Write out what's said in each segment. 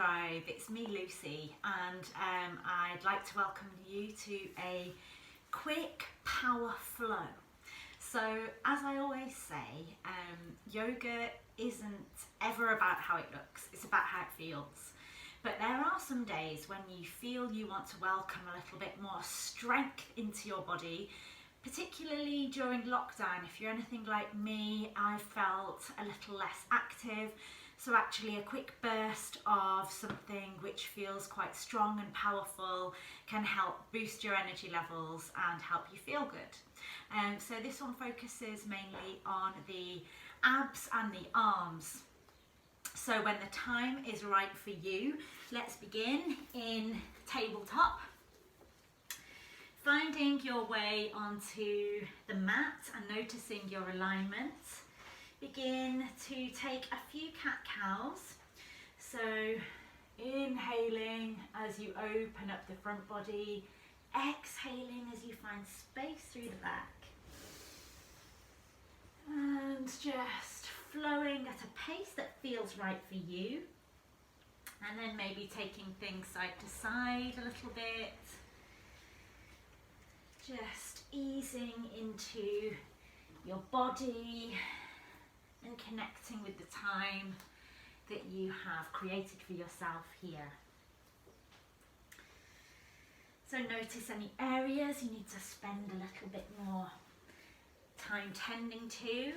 Tribe, it's me Lucy, and I'd like to welcome you to a quick power flow. So as I always say, yoga isn't ever about how it looks, it's about how it feels. But there are some days when you feel you want to welcome a little bit more strength into your body, particularly during lockdown. If you're anything like me, I felt a little less active. So actually a quick burst of something which feels quite strong and powerful can help boost your energy levels and help you feel good. So this one focuses mainly on the abs and the arms. So when the time is right for you, let's begin in tabletop. Finding your way onto the mat and noticing your alignment. Begin to take a few cat-cows. So inhaling as you open up the front body, exhaling as you find space through the back. And just flowing at a pace that feels right for you. And then maybe taking things side to side a little bit. Just easing into your body and connecting with the time that you have created for yourself here. So notice any areas you need to spend a little bit more time tending to,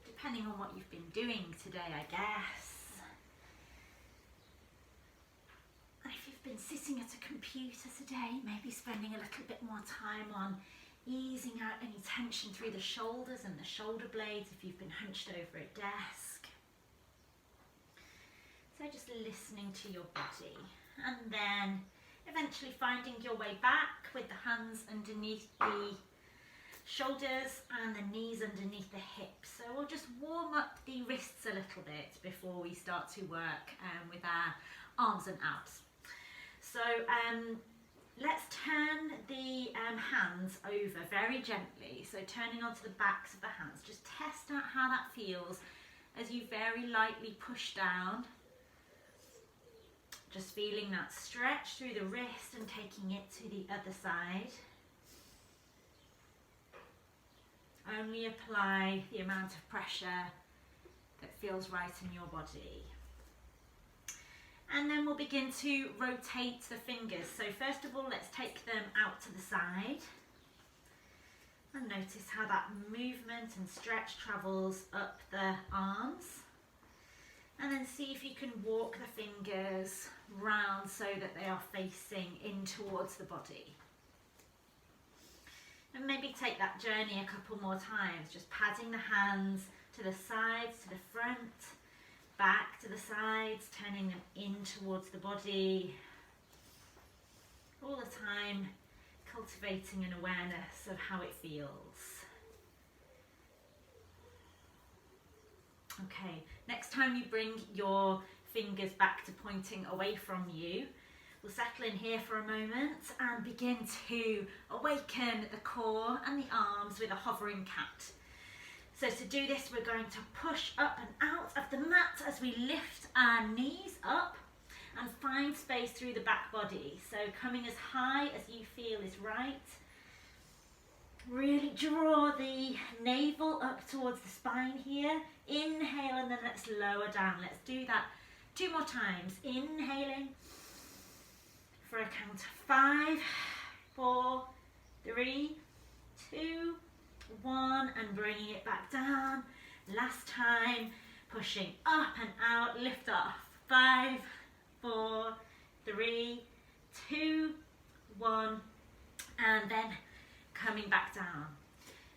depending on what you've been doing today, I guess. And if you've been sitting at a computer today, maybe spending a little bit more time on easing out any tension through the shoulders and the shoulder blades if you've been hunched over a desk. So just listening to your body, and then eventually finding your way back with the hands underneath the shoulders and the knees underneath the hips. So we'll just warm up the wrists a little bit before we start to work with our arms and abs. So let's turn the hands over very gently, so turning onto the backs of the hands. Just test out how that feels as you very lightly push down. Just feeling that stretch through the wrist and taking it to the other side. Only apply the amount of pressure that feels right in your body. And then we'll begin to rotate the fingers. So first of all, let's take them out to the side. And notice how that movement and stretch travels up the arms. And then see if you can walk the fingers round so that they are facing in towards the body. And maybe take that journey a couple more times, just padding the hands to the sides, to the front, back to the sides, turning them in towards the body. All the time cultivating an awareness of how it feels. Okay, next time you bring your fingers back to pointing away from you, we'll settle in here for a moment and begin to awaken the core and the arms with a hovering cat. So to do this, we're going to push up and out of the mat as we lift our knees up and find space through the back body. So coming as high as you feel is right. Really draw the navel up towards the spine here. Inhale and then let's lower down. Let's do that 2 more times. Inhaling for a count of 5, 4, 3, 2, 1, and bringing it back down. Last time, pushing up and out, lift off. 5, 4, 3, 2, 1, and then coming back down.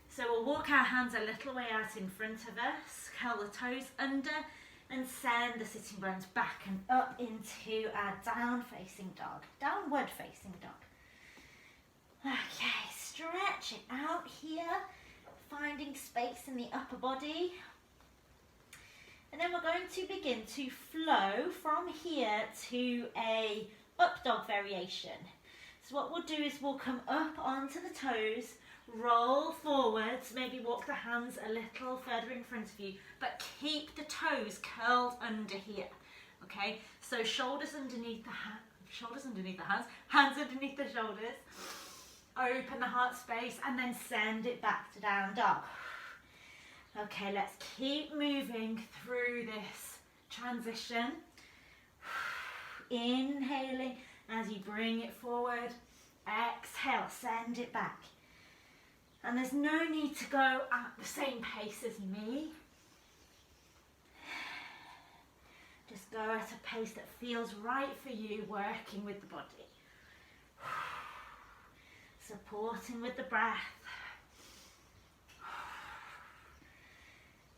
So we'll walk our hands a little way out in front of us, curl the toes under, and send the sitting bones back and up into our downward facing dog. Okay, stretch it out here, finding space in the upper body. And then we're going to begin to flow from here to a up dog variation. So what we'll do is we'll come up onto the toes, roll forwards, maybe walk the hands a little further in front of you, but keep the toes curled under here. Okay, so shoulders underneath the hands underneath the shoulders. Open the heart space and then send it back to down dog. Okay, let's keep moving through this transition. Inhaling as you bring it forward. Exhale, send it back. And there's no need to go at the same pace as me. Just go at a pace that feels right for you, working with the body. Supporting with the breath.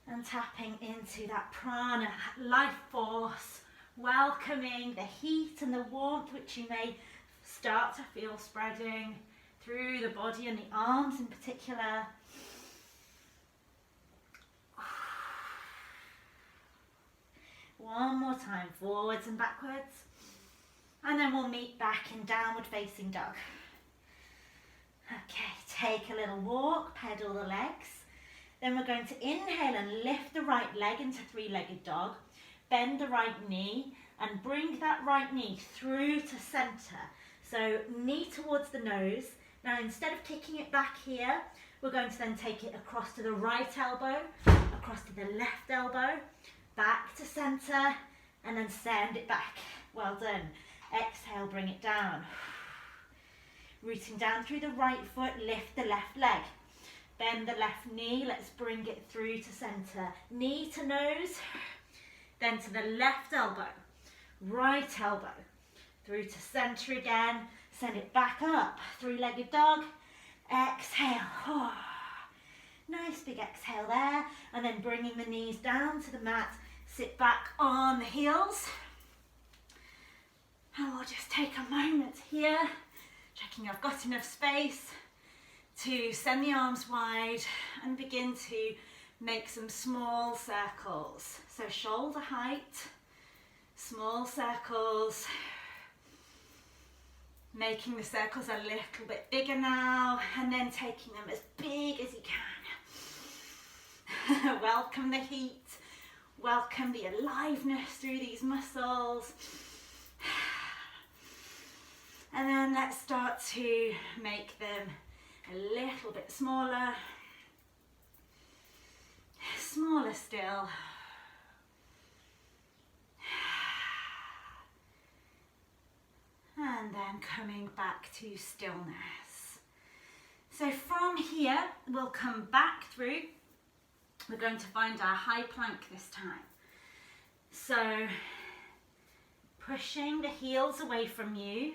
And tapping into that prana, that life force, welcoming the heat and the warmth which you may start to feel spreading through the body and the arms in particular. One more time, forwards and backwards. And then we'll meet back in downward facing dog. Okay, take a little walk, pedal the legs. Then we're going to inhale and lift the right leg into three-legged dog. Bend the right knee and bring that right knee through to center. So knee towards the nose. Now instead of kicking it back here, we're going to then take it across to the right elbow, across to the left elbow, back to center, and then send it back. Well done. Exhale, bring it down. Rooting down through the right foot, lift the left leg. Bend the left knee, let's bring it through to center. Knee to nose, then to the left elbow, right elbow, through to center again. Send it back up, three-legged dog. Exhale. Oh, nice big exhale there. And then bringing the knees down to the mat, sit back on the heels. And we'll just take a moment here, checking I've got enough space to send the arms wide and begin to make some small circles. So shoulder height, small circles, making the circles a little bit bigger now, and then taking them as big as you can. Welcome the heat, welcome the aliveness through these muscles. And then let's start to make them a little bit smaller, smaller still. And then coming back to stillness. So from here, we'll come back through. We're going to find our high plank this time. So pushing the heels away from you.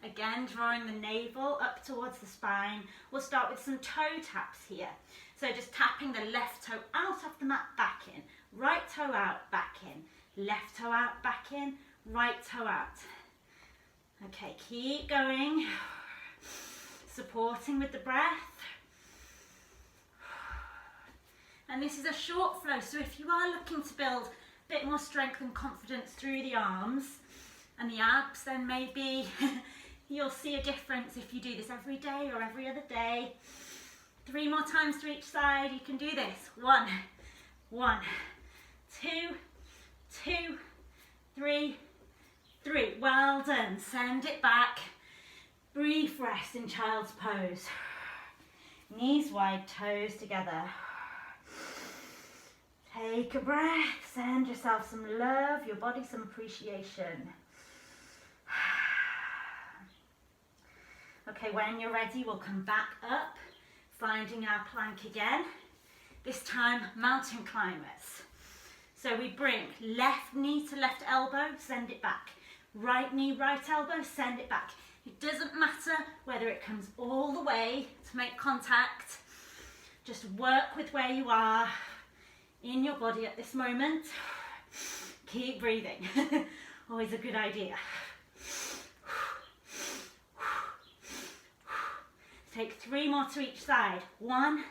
Again, drawing the navel up towards the spine. We'll start with some toe taps here. So just tapping the left toe out of the mat, back in. Right toe out, back in. Left toe out, back in. Right toe out. Okay, keep going. Supporting with the breath. And this is a short flow, so if you are looking to build a bit more strength and confidence through the arms and the abs, then maybe you'll see a difference if you do this every day or every other day. 3 more times to each side. You can do this. 1, 2, 2, 3, 3. Well done. Send it back. Brief rest in child's pose. Knees wide, toes together. Take a breath. Send yourself some love, your body some appreciation. Okay, when you're ready, we'll come back up, finding our plank again. This time, mountain climbers. So we bring left knee to left elbow, send it back. Right knee, right elbow, send it back. It doesn't matter whether it comes all the way to make contact. Just work with where you are in your body at this moment. Keep breathing. Always a good idea. Take 3 more to each side. 1,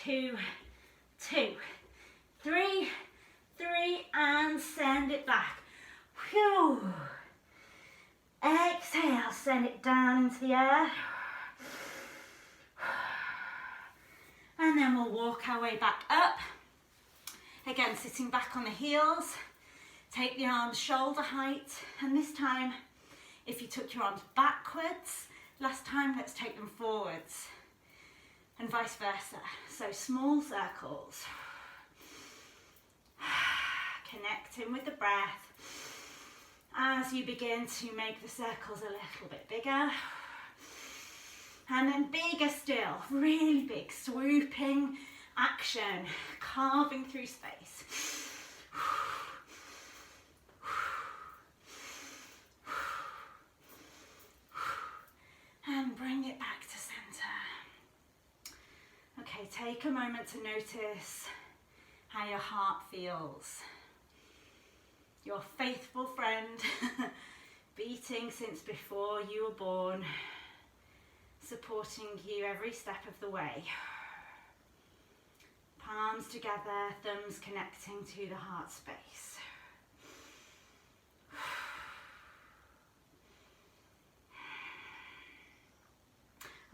2, 2, 3, 3, and send it back. Phew. Exhale, send it down into the air. And then we'll walk our way back up. Again, sitting back on the heels. Take the arms shoulder height. And this time, if you took your arms backwards, last time, let's take them forwards. And vice versa. So small circles. Connecting with the breath as you begin to make the circles a little bit bigger. And then bigger still, really big, swooping action, carving through space. And bring it back to center. Okay, take a moment to notice how your heart feels. Your faithful friend, beating since before you were born, supporting you every step of the way. Palms together, thumbs connecting to the heart space.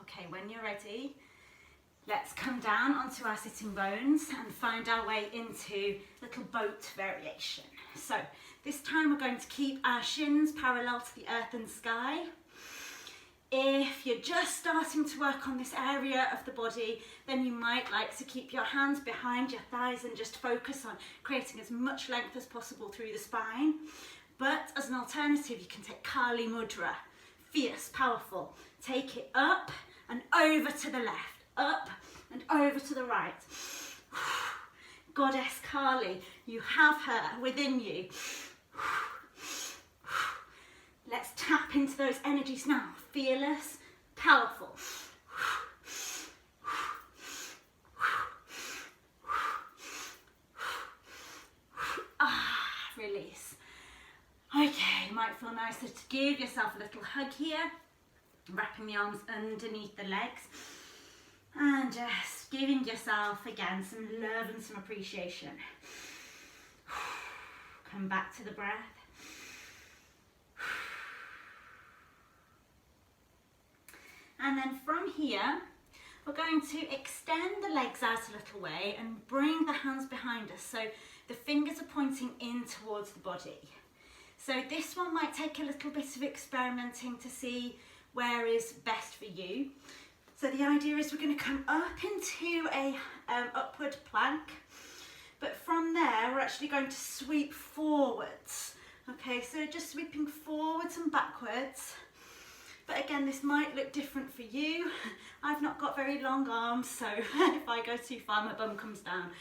Okay, when you're ready, let's come down onto our sitting bones and find our way into little boat variation. So this time we're going to keep our shins parallel to the earth and sky. If you're just starting to work on this area of the body, then you might like to keep your hands behind your thighs and just focus on creating as much length as possible through the spine. But as an alternative, you can take Kali Mudra, fierce, powerful. Take it up and over to the left, up and over to the right. Goddess Kali, you have her within you. Let's tap into those energies now. Fearless, powerful. Release. Okay, you might feel nicer to give yourself a little hug here. Wrapping the arms underneath the legs. And just giving yourself, again, some love and some appreciation. Come back to the breath. And then from here, we're going to extend the legs out a little way and bring the hands behind us. So the fingers are pointing in towards the body. So this one might take a little bit of experimenting to see where is best for you. So the idea is we're going to come up into a upward plank, but from there we're actually going to sweep forwards. Okay, so just sweeping forwards and backwards. But again, this might look different for you. I've not got very long arms, so if I go too far, my bum comes down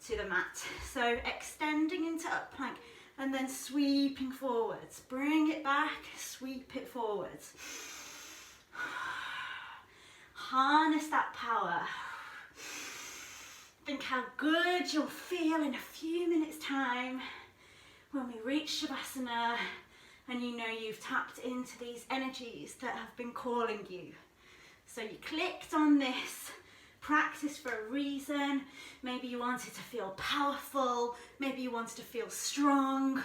to the mat. So extending into up plank and then sweeping forwards. Bring it back, sweep it forwards. Harness that power. Think how good you'll feel in a few minutes' time when we reach Shavasana and you know you've tapped into these energies that have been calling you. So you clicked on this practice for a reason. Maybe you wanted to feel powerful. Maybe you wanted to feel strong.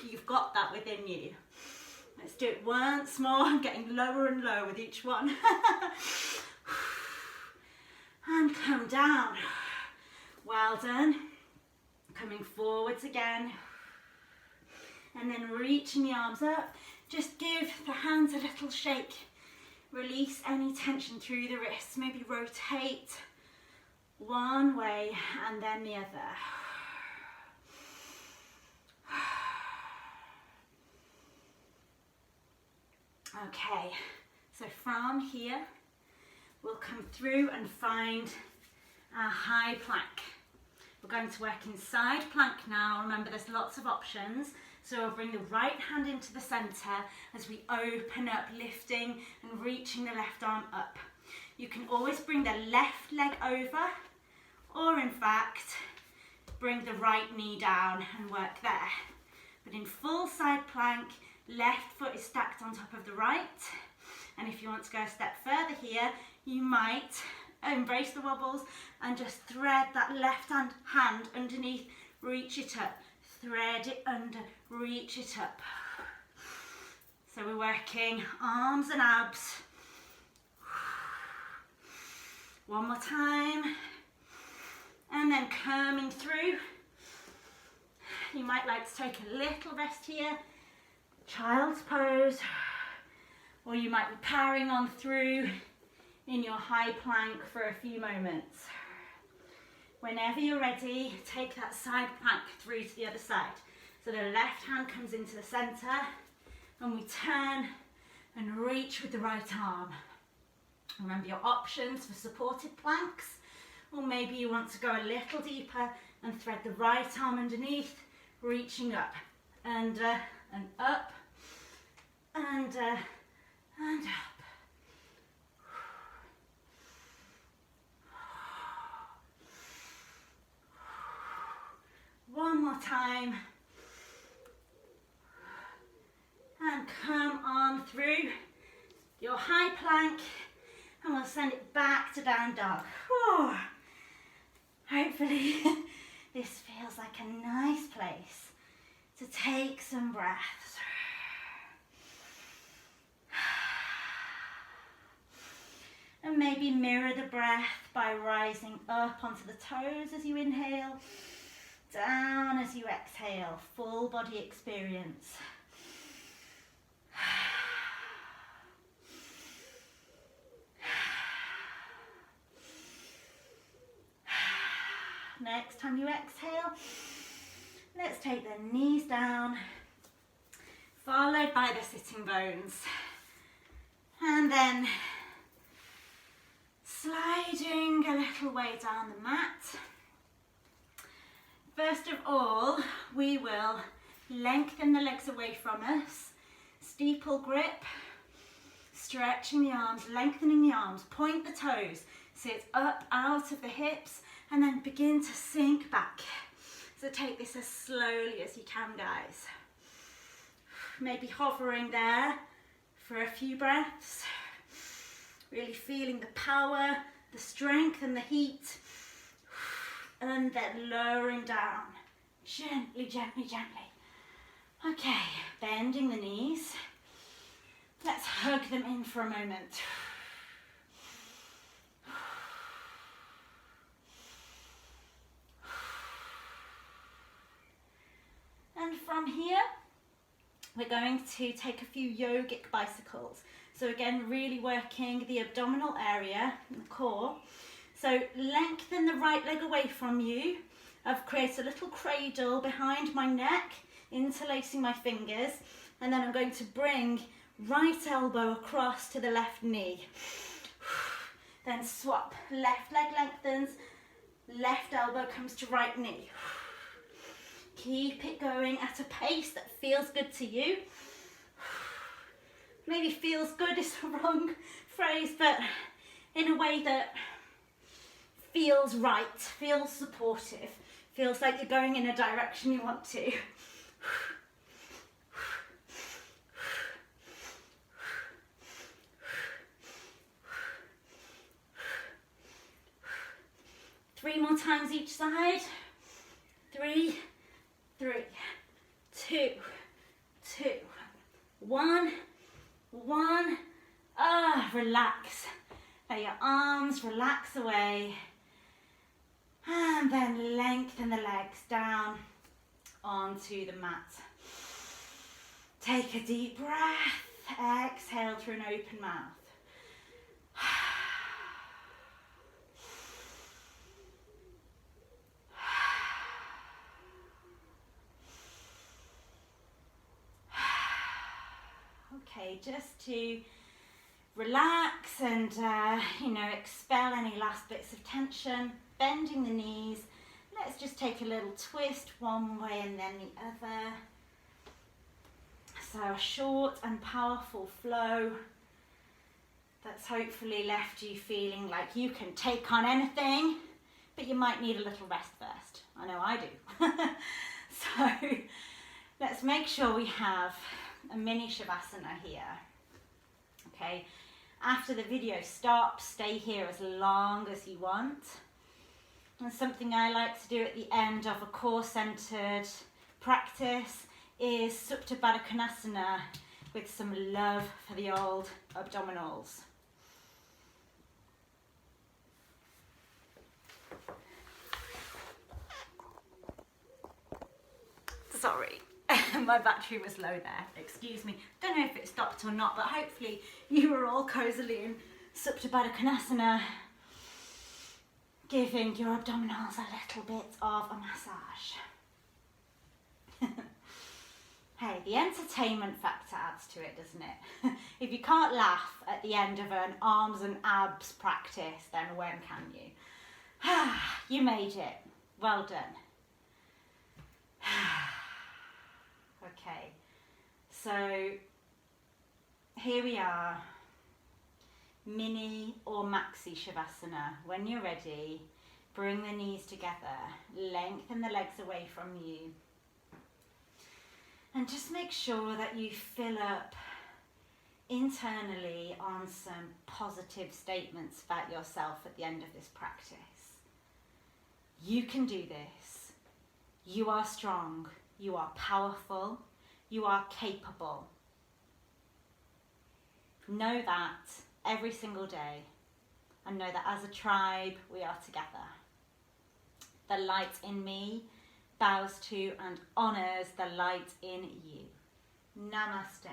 You've got that within you. Let's do it once more. I'm getting lower and lower with each one. And come down. Well done. Coming forwards again. And then reaching the arms up. Just give the hands a little shake. Release any tension through the wrists. Maybe rotate one way and then the other. Okay, so from here, we'll come through and find our high plank. We're going to work in side plank now. Remember, there's lots of options. So we'll bring the right hand into the center as we open up, lifting and reaching the left arm up. You can always bring the left leg over, or in fact, bring the right knee down and work there. But in full side plank, left foot is stacked on top of the right. And if you want to go a step further here, you might embrace the wobbles and just thread that left hand underneath, reach it up, thread it under, reach it up. So we're working arms and abs. One more time. And then coming through. You might like to take a little rest here. Child's pose. Or you might be powering on through in your high plank for a few moments. Whenever you're ready, take that side plank through to the other side. So the left hand comes into the center and we turn and reach with the right arm. Remember your options for supported planks, or maybe you want to go a little deeper and thread the right arm underneath, reaching up and up and up. One more time. And come on through your high plank and we'll send it back to down dog. Whew. Hopefully this feels like a nice place to take some breaths. And maybe mirror the breath by rising up onto the toes as you inhale, down as you exhale, full body experience. Next time you exhale, let's take the knees down, followed by the sitting bones. And then sliding a little way down the mat. First of all, we will lengthen the legs away from us, steeple grip, stretching the arms, lengthening the arms, point the toes, sit up out of the hips, and then begin to sink back. So take this as slowly as you can, guys. Maybe hovering there for a few breaths. Really feeling the power, the strength and the heat. And then lowering down. Gently, gently, gently. Okay, bending the knees. Let's hug them in for a moment. And from here, we're going to take a few yogic bicycles. So again, really working the abdominal area and the core. So lengthen the right leg away from you. I've created a little cradle behind my neck, interlacing my fingers, and then I'm going to bring right elbow across to the left knee. Then swap, left leg lengthens, left elbow comes to right knee. Keep it going at a pace that feels good to you. Maybe feels good is the wrong phrase, but in a way that feels right, feels supportive, feels like you're going in a direction you want to. Three more times each side. 3, 3, 2, 2, 1, 1. Relax. Let your arms relax away. And then lengthen the legs down onto the mat. Take a deep breath. Exhale through an open mouth. Okay, just to relax and expel any last bits of tension, bending the knees. Let's just take a little twist one way and then the other. So a short and powerful flow that's hopefully left you feeling like you can take on anything, but you might need a little rest first. I know I do. So let's make sure we have a mini Shavasana here. Okay, after the video stops, stay here as long as you want. And something I like to do at the end of a core-centered practice is Supta Baddha Konasana, with some love for the old abdominals. Sorry, my battery was low there, excuse me. Don't know if it stopped or not, but hopefully you were all cozily in Supta Baddha Konasana, giving your abdominals a little bit of a massage. Hey, the entertainment factor adds to it, doesn't it? If you can't laugh at the end of an arms and abs practice, then when can you? You made it. Well done. Okay, so here we are, mini or maxi shavasana. When you're ready, bring the knees together, lengthen the legs away from you, and just make sure that you fill up internally on some positive statements about yourself at the end of this practice. You can do this. You are strong. You are powerful. You are capable. Know that every single day, and know that as a tribe, we are together. The light in me bows to and honours the light in you. Namaste.